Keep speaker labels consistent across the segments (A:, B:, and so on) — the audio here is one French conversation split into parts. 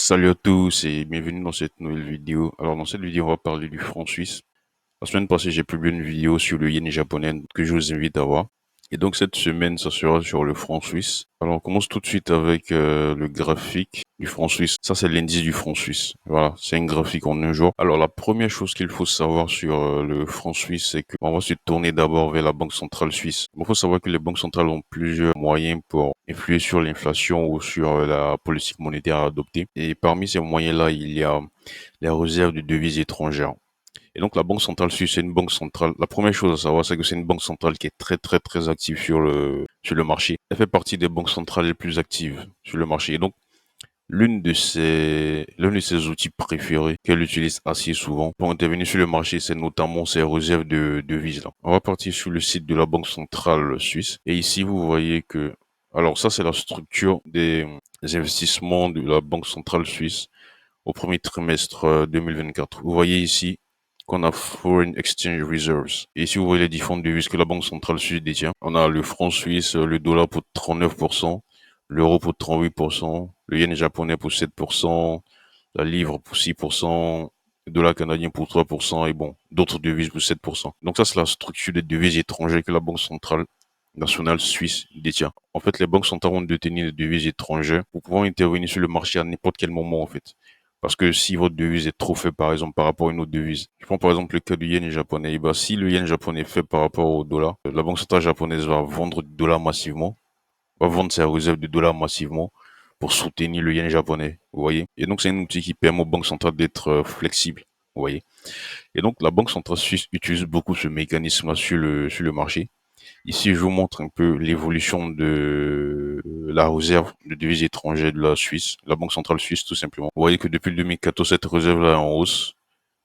A: Salut à tous et bienvenue dans cette nouvelle vidéo. Alors dans cette vidéo, on va parler du franc suisse. La semaine passée, j'ai publié une vidéo sur le yen japonais que je vous invite à voir. Et donc cette semaine, ça sera sur le franc suisse. Alors on commence tout de suite avec le graphique du franc suisse. Ça, c'est l'indice du franc suisse. Voilà, c'est un graphique en un jour. Alors la première chose qu'il faut savoir sur le franc suisse, c'est qu'on va se tourner d'abord vers la Banque centrale suisse. Il faut savoir que les banques centrales ont plusieurs moyens pour influer sur l'inflation ou sur la politique monétaire à adopter. Et parmi ces moyens-là, il y a les réserves de devises étrangères. Et donc la Banque centrale suisse, c'est une banque centrale. La première chose à savoir, c'est que c'est une banque centrale qui est très active sur le marché. Elle fait partie des banques centrales les plus actives sur le marché. Et donc l'un de ses outils préférés qu'elle utilise assez souvent pour intervenir sur le marché, c'est notamment ses réserves de devises là. On va partir sur le site de la Banque centrale suisse. Et ici, vous voyez que, alors ça, c'est la structure des investissements de la Banque centrale suisse au premier trimestre 2024. Vous voyez ici qu'on a Foreign Exchange Reserves. Et ici, vous voyez les différentes devises que la Banque centrale suisse détient. On a le franc suisse, le dollar pour 39%, l'euro pour 38%, le yen japonais pour 7%, la livre pour 6%, le dollar canadien pour 3%, et bon, d'autres devises pour 7%. Donc ça, c'est la structure des devises étrangères que la Banque centrale nationale suisse détient. En fait, les banques centrales vont détenir des devises étrangères pour pouvoir intervenir sur le marché à n'importe quel moment, en fait. Parce que si votre devise est trop faible, par exemple, par rapport à une autre devise, je prends par exemple le cas du yen japonais, et bah, si le yen japonais est faible par rapport au dollar, la banque centrale japonaise va vendre du dollar massivement, va vendre ses réserves de dollars massivement pour soutenir le yen japonais, vous voyez. Et donc, c'est un outil qui permet aux banques centrales d'être flexibles, vous voyez. Et donc, la banque centrale suisse utilise beaucoup ce mécanisme-là sur le marché. Ici, je vous montre un peu l'évolution de la réserve de devises étrangères de la Suisse, la Banque centrale suisse tout simplement. Vous voyez que depuis le 2014, cette réserve-là est en hausse.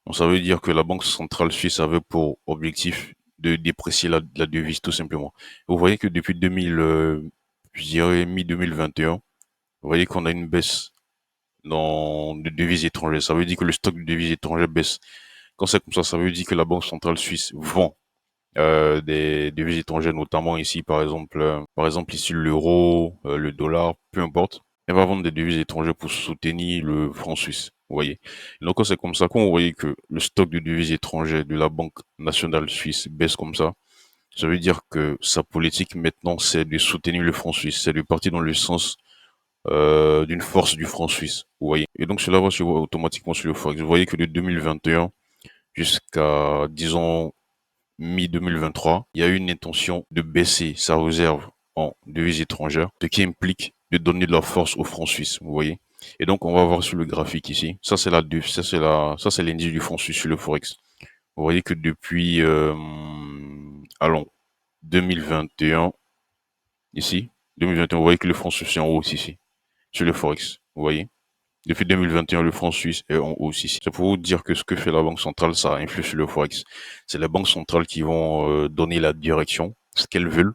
A: Donc ça veut dire que la Banque centrale suisse avait pour objectif de déprécier la devise tout simplement. Vous voyez que depuis 2000, je dirais mi-2021, vous voyez qu'on a une baisse de devises étrangères. Ça veut dire que le stock de devises étrangères baisse. Quand c'est comme ça veut dire que la Banque centrale suisse vend des devises étrangères, notamment ici, par exemple ici l'euro, le dollar, peu importe. Elle va vendre des devises étrangères pour soutenir le franc suisse. Vous voyez. Et donc, quand c'est comme ça, quand vous voyez que le stock de devises étrangères de la Banque nationale suisse baisse comme ça veut dire que sa politique maintenant, c'est de soutenir le franc suisse. C'est de partir dans le sens d'une force du franc suisse. Vous voyez. Et donc, cela va se voir automatiquement sur le forex. Vous voyez que de 2021 jusqu'à, disons, mi-2023, il y a eu une intention de baisser sa réserve en devises étrangères, ce qui implique de donner de la force au franc suisse, vous voyez. Et donc, on va voir sur le graphique ici. Ça c'est l'indice du franc suisse sur le Forex. Vous voyez que depuis, allons, 2021, ici, 2021, vous voyez que le franc suisse est en hausse ici, sur le Forex, vous voyez. Depuis 2021, le franc suisse est en hausse ici. C'est pour vous dire que ce que fait la Banque centrale, ça influe sur le Forex. C'est les banques centrales qui vont donner la direction, ce qu'elles veulent,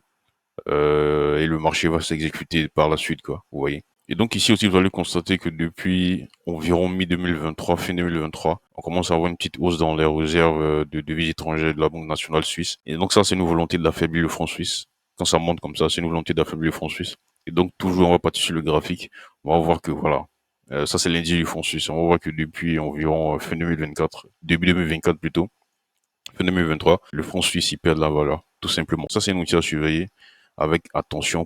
A: et le marché va s'exécuter par la suite, quoi. Vous voyez. Et donc ici aussi, vous allez constater que depuis environ mi-2023, fin 2023, on commence à avoir une petite hausse dans les réserves de devises étrangères de la Banque nationale suisse. Et donc ça, c'est une volonté d'affaiblir le franc suisse. Quand ça monte comme ça, c'est une volonté d'affaiblir le franc suisse. Et donc toujours, on va partir sur le graphique. On va voir que voilà, ça, c'est l'indice du franc suisse. On voit que depuis environ fin 2024, début 2024 plutôt, fin 2023, le franc suisse, il perd de la valeur, tout simplement. Ça, c'est un outil à surveiller avec attention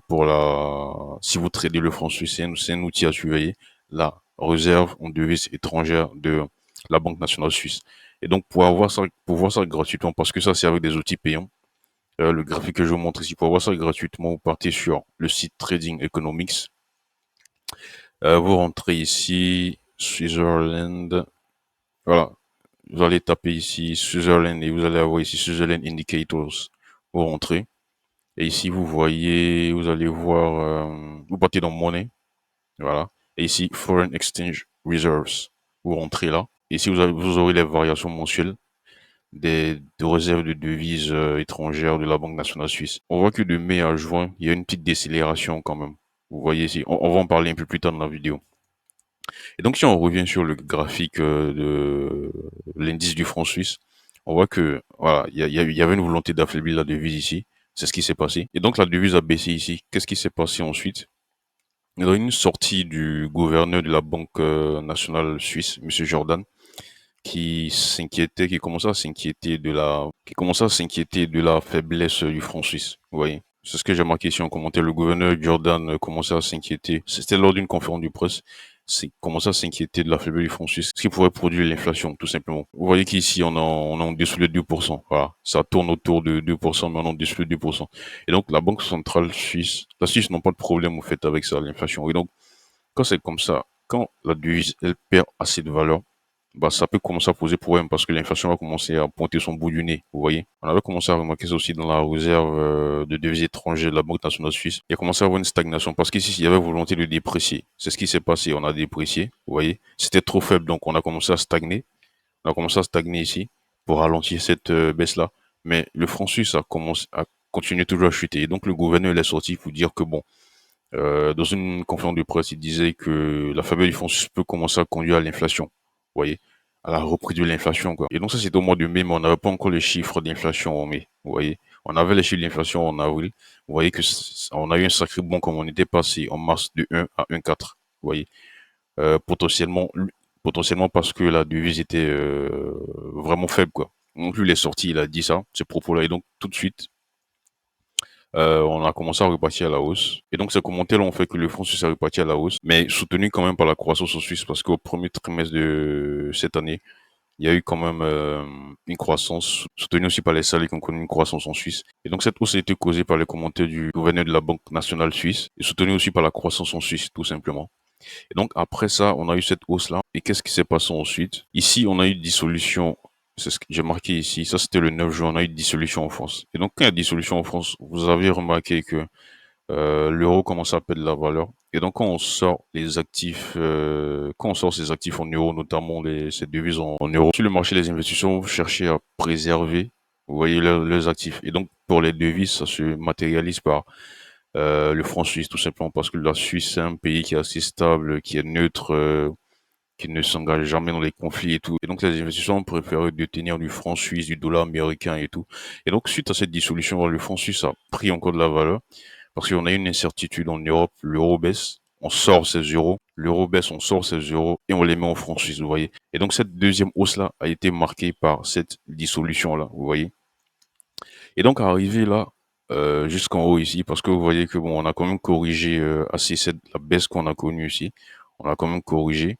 A: si vous tradez le franc suisse, c'est un outil à surveiller. La réserve en devises étrangères de la Banque nationale suisse. Et donc, pour voir ça gratuitement, parce que ça, c'est avec des outils payants. Le graphique que je vous montre ici, pour voir ça gratuitement, vous partez sur le site Trading Economics. Vous rentrez ici, Switzerland. Voilà. Vous allez taper ici Switzerland et vous allez avoir ici Switzerland Indicators. Vous rentrez. Et ici, vous allez voir, vous partez dans Money. Voilà. Et ici, Foreign Exchange Reserves. Vous rentrez là. Et ici, vous aurez les variations mensuelles des réserves de devises étrangères de la Banque nationale suisse. On voit que de mai à juin, il y a une petite décélération quand même. Vous voyez ici. On va en parler un peu plus tard dans la vidéo. Et donc, si on revient sur le graphique de l'indice du franc suisse, on voit que voilà, il y avait une volonté d'affaiblir la devise ici. C'est ce qui s'est passé. Et donc, la devise a baissé ici. Qu'est-ce qui s'est passé ensuite? Il y a une sortie du gouverneur de la Banque nationale suisse, Monsieur Jordan, qui commençait à s'inquiéter de la faiblesse du franc suisse. Vous voyez. C'est ce que j'ai marqué ici en commentaire. Le gouverneur Jordan commençait à s'inquiéter. C'était lors d'une conférence de presse. C'est commençait à s'inquiéter de la faiblesse du franc suisse, ce qui pourrait produire l'inflation, tout simplement. Vous voyez qu'ici, on est en dessous de 2%. Voilà. Ça tourne autour de 2%, mais on est en dessous de 2%. Et donc, la Banque centrale suisse, la Suisse n'a pas de problème, au fait, avec ça, l'inflation. Et donc, quand c'est comme ça, quand la devise, elle perd assez de valeur, bah, ça peut commencer à poser problème parce que l'inflation va commencer à pointer son bout du nez, vous voyez. On avait commencé à remarquer ça aussi dans la réserve de devises étrangères de la Banque nationale suisse. Il y a commencé à avoir une stagnation parce qu'ici, il y avait volonté de déprécier. C'est ce qui s'est passé, on a déprécié, vous voyez. C'était trop faible, donc on a commencé à stagner. On a commencé à stagner ici pour ralentir cette baisse-là. Mais le franc suisse a commencé à continuer toujours à chuter. Et donc le gouverneur il est sorti pour dire que bon, dans une conférence de presse, il disait que la faiblesse du franc suisse peut commencer à conduire à l'inflation. Vous voyez, à la reprise de l'inflation, quoi. Et donc ça, c'était au mois de mai, mais on n'avait pas encore les chiffres d'inflation en mai. Vous voyez, on avait les chiffres d'inflation en avril. Vous voyez que on a eu un sacré bond comme on était passé en mars de 1 à 1,4. Vous voyez, potentiellement, potentiellement parce que la devise était vraiment faible, quoi. Donc lui, il est sorti, il a dit ça, ces propos-là, et donc tout de suite, on a commencé à repartir à la hausse. Et donc, ces commentaires ont fait que le franc suisse a reparti à la hausse, mais soutenu quand même par la croissance en Suisse, parce qu'au premier trimestre de cette année, il y a eu quand même une croissance, soutenue aussi par les salaires qui ont connu une croissance en Suisse. Et donc, cette hausse a été causée par les commentaires du gouverneur de la Banque nationale suisse, et soutenue aussi par la croissance en Suisse, tout simplement. Et donc, après ça, on a eu cette hausse-là. Et qu'est-ce qui s'est passé ensuite? Ici, on a eu dissolution. C'est ce que j'ai marqué ici. Ça, c'était le 9 juin. On a eu dissolution en France. Et donc, quand il y a dissolution en France, vous avez remarqué que l'euro commence à perdre de la valeur. Et donc, quand on sort les actifs, quand on sort ces actifs en euros, notamment ces devises en euros, sur le marché, les investisseurs vont chercher à préserver, vous voyez, leurs actifs. Et donc, pour les devises, ça se matérialise par le franc suisse, tout simplement parce que la Suisse, c'est un pays qui est assez stable, qui est neutre, qui ne s'engage jamais dans les conflits et tout. Et donc, les investisseurs ont préféré détenir du franc suisse, du dollar américain et tout. Et donc, suite à cette dissolution, le franc suisse a pris encore de la valeur parce qu'on a une incertitude en Europe. L'euro baisse, on sort ces euros. L'euro baisse, on sort ces euros et on les met en franc suisse, vous voyez. Et donc, cette deuxième hausse-là a été marquée par cette dissolution-là, vous voyez. Et donc, arrivé là, jusqu'en haut ici, parce que vous voyez que bon, on a quand même corrigé assez la baisse qu'on a connue ici. On a quand même corrigé.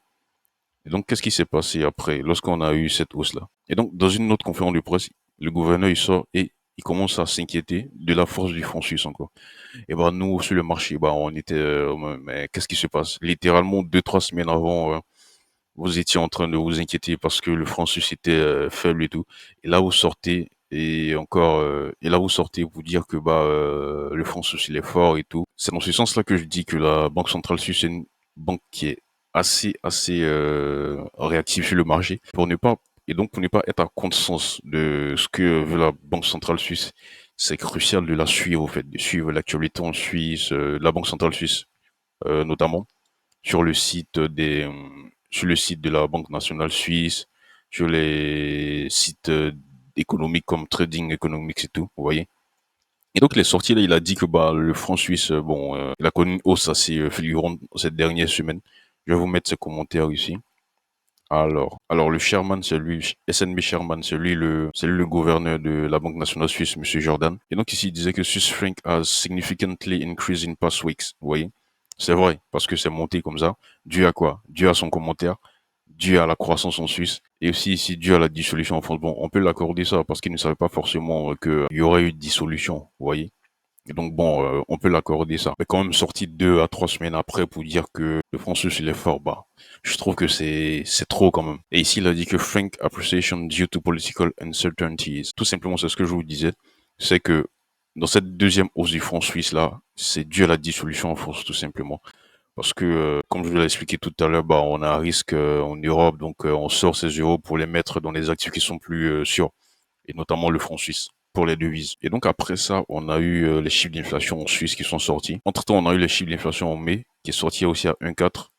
A: Et donc, qu'est-ce qui s'est passé après, lorsqu'on a eu cette hausse-là? Et donc, dans une autre conférence de presse, le gouverneur, il sort et il commence à s'inquiéter de la force du franc suisse encore. Et ben, nous, sur le marché, bah, on était, mais qu'est-ce qui se passe? Littéralement, 2, 3 semaines avant, vous étiez en train de vous inquiéter parce que le franc suisse était faible et tout. Et là, vous sortez et encore, et là, vous sortez pour dire que bah le franc suisse il est fort et tout. C'est dans ce sens-là que je dis que la Banque centrale suisse est une banque qui est assez réactive sur le marché pour ne pas et donc pour ne pas être à contresens de ce que veut la Banque centrale suisse. C'est crucial de la suivre, au fait, de suivre l'actualité en Suisse, la Banque centrale suisse, notamment sur le site sur le site de la Banque nationale suisse, sur les sites économiques comme Trading Economics et tout, vous voyez. Et donc, il est sorti là, il a dit que bah, le franc suisse, bon, il a connu une hausse assez fulgurante cette dernière semaine. Je vais vous mettre ses commentaires ici. Alors le chairman, c'est lui, SNB chairman, c'est lui le gouverneur de la Banque nationale suisse, Monsieur Jordan. Et donc ici, il disait que Swiss franc has significantly increased in past weeks. Vous voyez, c'est vrai parce que c'est monté comme ça. Dû à quoi? Dû à son commentaire, dû à la croissance en Suisse et aussi ici dû à la dissolution en France. Bon, on peut l'accorder ça parce qu'il ne savait pas forcément qu'il y aurait eu dissolution. Vous voyez. Et donc bon, on peut l'accorder ça. Mais quand même sorti 2 à 3 semaines après pour dire que le français il est fort, bah, je trouve que c'est trop quand même. Et ici il a dit que frank appreciation due to political uncertainties. Tout simplement, c'est ce que je vous disais, c'est que dans cette deuxième hausse du franc suisse là, c'est dû à la dissolution en France tout simplement. Parce que, comme je vous l'ai expliqué tout à l'heure, bah, on a un risque en Europe, donc on sort ces euros pour les mettre dans des actifs qui sont plus sûrs, et notamment le franc suisse pour les devises. Et donc après ça, on a eu les chiffres d'inflation en Suisse qui sont sortis. Entre-temps, on a eu les chiffres d'inflation en mai, qui est sorti aussi à 1,4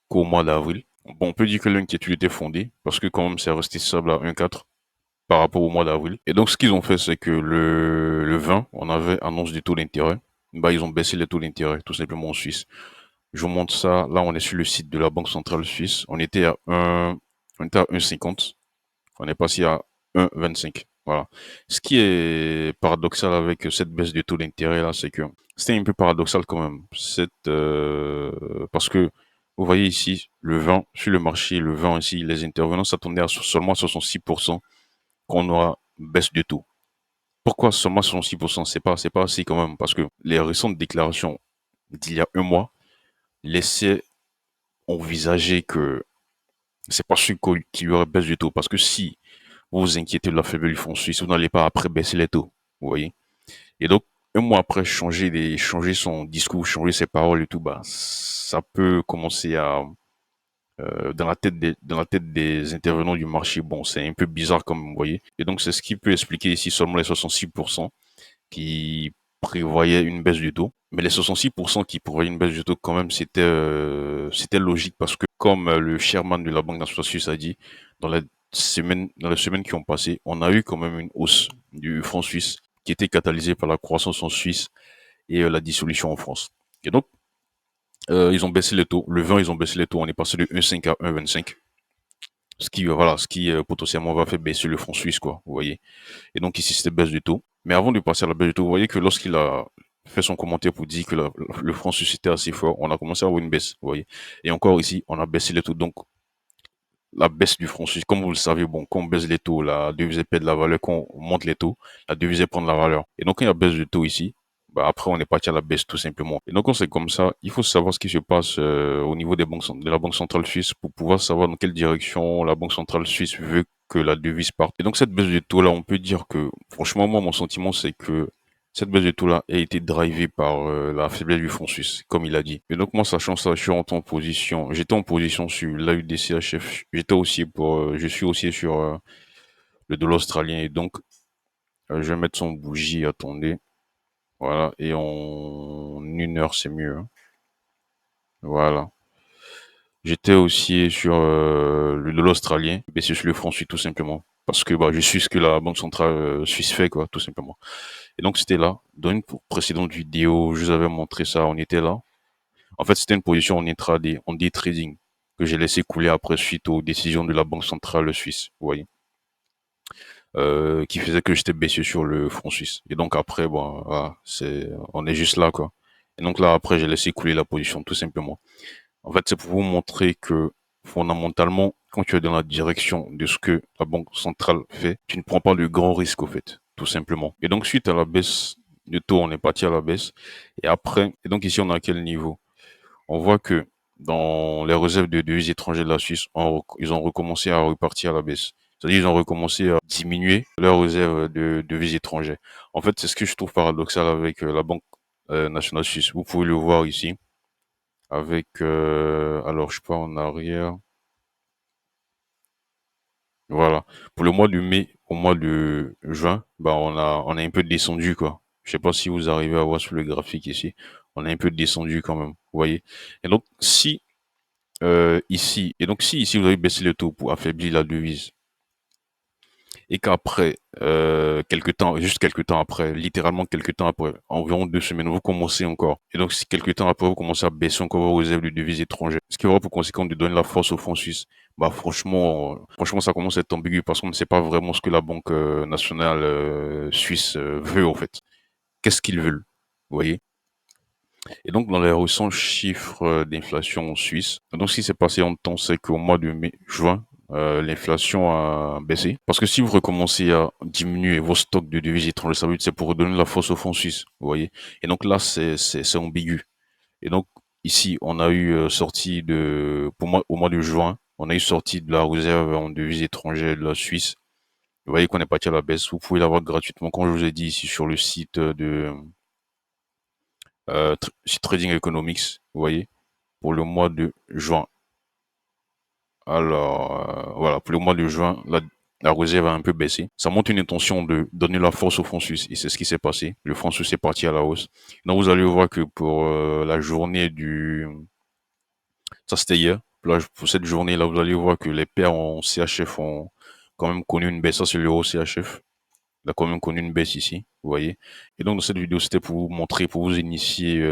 A: qu'au mois d'avril. Bon, on peut dire que l'inquiétude était fondée, parce que quand même, c'est resté stable à 1,4 par rapport au mois d'avril. Et donc, ce qu'ils ont fait, c'est que le 20, on avait annonce des taux d'intérêt. Bah, ils ont baissé les taux d'intérêt, tout simplement en Suisse. Je vous montre ça. Là, on est sur le site de la Banque centrale suisse. On était à 1,50. On est passé à 1,25. Voilà. Ce qui est paradoxal avec cette baisse du taux d'intérêt là, c'est que c'était un peu paradoxal quand même. Parce que vous voyez ici, le vin, sur le marché, le vin ici, les intervenants s'attendaient à seulement 66% qu'on aura baisse de taux. Pourquoi seulement 66%? C'est pas assez quand même, parce que les récentes déclarations d'il y a un mois laissaient envisager que c'est pas sûr qu'il y aurait baisse du taux, parce que si vous vous inquiétez de la faiblesse du franc suisse, vous n'allez pas après baisser les taux, vous voyez. Et donc, un mois après, changer son discours, changer ses paroles et tout, bah, ça peut commencer à, dans la tête des intervenants du marché, bon, c'est un peu bizarre comme vous voyez. Et donc, c'est ce qui peut expliquer ici seulement les 66% qui prévoyaient une baisse du taux. Mais les 66% qui prévoyaient une baisse du taux, quand même, c'était logique parce que, comme le chairman de la Banque nationale suisse a dit, dans dans les semaines qui ont passé, on a eu quand même une hausse du franc suisse qui était catalysée par la croissance en Suisse et la dissolution en France. Et donc, ils ont baissé les taux. Le 20, ils ont baissé les taux. On est passé de 1,5 à 1,25. Ce qui potentiellement va faire baisser le franc suisse, quoi. Vous voyez. Et donc ici, c'était baisse du taux. Mais avant de passer à la baisse du taux, vous voyez que lorsqu'il a fait son commentaire pour dire que le franc suisse était assez fort, on a commencé à avoir une baisse, vous voyez. Et encore ici, on a baissé les taux. Donc, la baisse du franc suisse, comme vous le savez, bon, quand on baisse les taux, la devise perd de la valeur. Quand on monte les taux, la devise prend de la valeur. Et donc, quand il y a baisse du taux ici, bah après, on est parti à la baisse tout simplement. Et donc, quand c'est comme ça, il faut savoir ce qui se passe au niveau de la Banque centrale suisse pour pouvoir savoir dans quelle direction la Banque centrale suisse veut que la devise parte. Et donc, cette baisse du taux-là, on peut dire que, franchement, moi, mon sentiment, c'est que cette baisse de taux-là a été drivée par la faiblesse du franc suisse, comme il a dit. Et donc moi, sachant ça, j'étais en position sur l'AUDCHF, je suis aussi sur le dollar australien. Et donc, je vais mettre son bougie, attendez. Voilà, et en 1 heure, c'est mieux, hein. Voilà. J'étais aussi sur le dollar australien, baissé sur le franc suisse, tout simplement. Parce que bah, je suis ce que la Banque centrale suisse fait, quoi, tout simplement. Et donc, c'était là. Dans une précédente vidéo, je vous avais montré ça, on était là. En fait, c'était une position en intraday, en day trading, que j'ai laissé couler après suite aux décisions de la Banque centrale suisse, vous voyez, qui faisait que j'étais baissé sur le franc suisse. Et donc après, bon, voilà, on est juste là, quoi. Et donc là, après, j'ai laissé couler la position, tout simplement. En fait, c'est pour vous montrer que, fondamentalement, quand tu es dans la direction de ce que la Banque centrale fait, tu ne prends pas de grands risques, au fait, tout simplement. Et donc, suite à la baisse du taux, on est parti à la baisse. Et après, et donc ici, on a à quel niveau? On voit que dans les réserves de devises étrangères de la Suisse, ils ont recommencé à repartir à la baisse. C'est-à-dire ils ont recommencé à diminuer leurs réserves de devises étrangères. En fait, c'est ce que je trouve paradoxal avec la Banque nationale suisse. Vous pouvez le voir ici avec, alors je sais pas en arrière. Voilà. Pour le mois de mai au mois de juin, bah on a un peu descendu quoi. Je sais pas si vous arrivez à voir sur le graphique ici. On a un peu descendu quand même. Vous voyez. Et donc si ici. Et donc, si ici vous avez baissé le taux pour affaiblir la devise, et qu'après, juste quelques temps après, littéralement quelques temps après, environ 2 semaines, vous commencez encore. Et donc, si quelques temps après, vous commencez à baisser encore vos réserves de devises étrangères, ce qui aura pour conséquence de donner la force au franc suisse, bah franchement, ça commence à être ambigu parce qu'on ne sait pas vraiment ce que la Banque nationale suisse veut en fait. Qu'est-ce qu'ils veulent, vous voyez? Et donc, dans les récents chiffres d'inflation en Suisse, donc ce qui s'est passé en temps, c'est qu'au mois de juin, l'inflation a baissé. Parce que si vous recommencez à diminuer vos stocks de devises étrangères, ça veut dire que c'est pour redonner la force au franc suisse, vous voyez. Et donc là, c'est ambigu. Et donc, ici, on a eu pour moi, au mois de juin, on a eu sorti de la réserve en devises étrangères de la Suisse. Vous voyez qu'on est parti à la baisse. Vous pouvez l'avoir gratuitement, comme je vous ai dit ici sur le site de Trading Economics, vous voyez, pour le mois de juin. Alors, voilà, pour le mois de juin, la réserve a un peu baissé. Ça montre une intention de donner la force au franc suisse, et c'est ce qui s'est passé. Le franc suisse est parti à la hausse. Donc, vous allez voir que pour la journée ça c'était hier, pour cette journée-là, vous allez voir que les paires en CHF ont quand même connu une baisse. Ça, c'est l'euro CHF. Il a quand même connu une baisse ici, vous voyez. Et donc, dans cette vidéo, c'était pour vous montrer, pour vous initier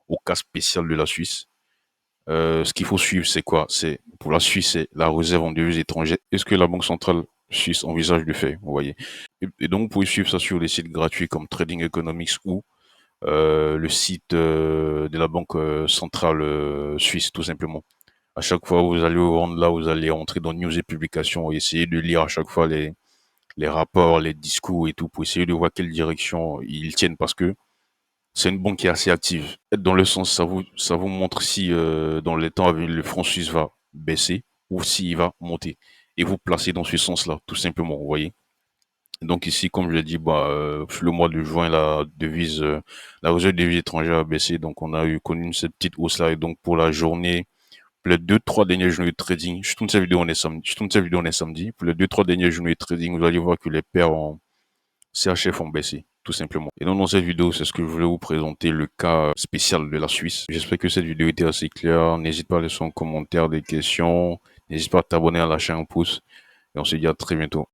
A: au cas spécial de la Suisse. Ce qu'il faut suivre, c'est quoi? C'est pour la Suisse, c'est la réserve en devises étrangères. Est-ce que la Banque centrale suisse envisage de faire? Vous voyez. Et donc, vous pouvez suivre ça sur des sites gratuits comme Trading Economics ou le site de la Banque centrale suisse, tout simplement. À chaque fois, vous allez vous rendre là, vous allez entrer dans news et publications et essayer de lire à chaque fois les rapports, les discours et tout pour essayer de voir quelle direction ils tiennent parce que c'est une banque qui est assez active. Dans le sens, ça vous montre si dans les temps à venir, le franc suisse va baisser ou s'il va monter. Et vous placez dans ce sens-là, tout simplement, vous voyez. Donc ici, comme je l'ai dit, bah, le mois de juin, la réserve devise étrangère a baissé. Donc on a eu connu cette petite hausse-là. Et donc pour la journée, pour les 2-3 dernières journées de trading, je tourne cette vidéo, on est samedi. Je tourne cette vidéo, on est samedi. Pour les 2-3 dernières journées de trading, vous allez voir que les paires en CHF ont baissé, tout simplement. Et donc, dans cette vidéo, c'est ce que je voulais vous présenter, le cas spécial de la Suisse. J'espère que cette vidéo était assez claire. N'hésite pas à laisser un commentaire, des questions. N'hésite pas à t'abonner, à lâcher un pouce. Et on se dit à très bientôt.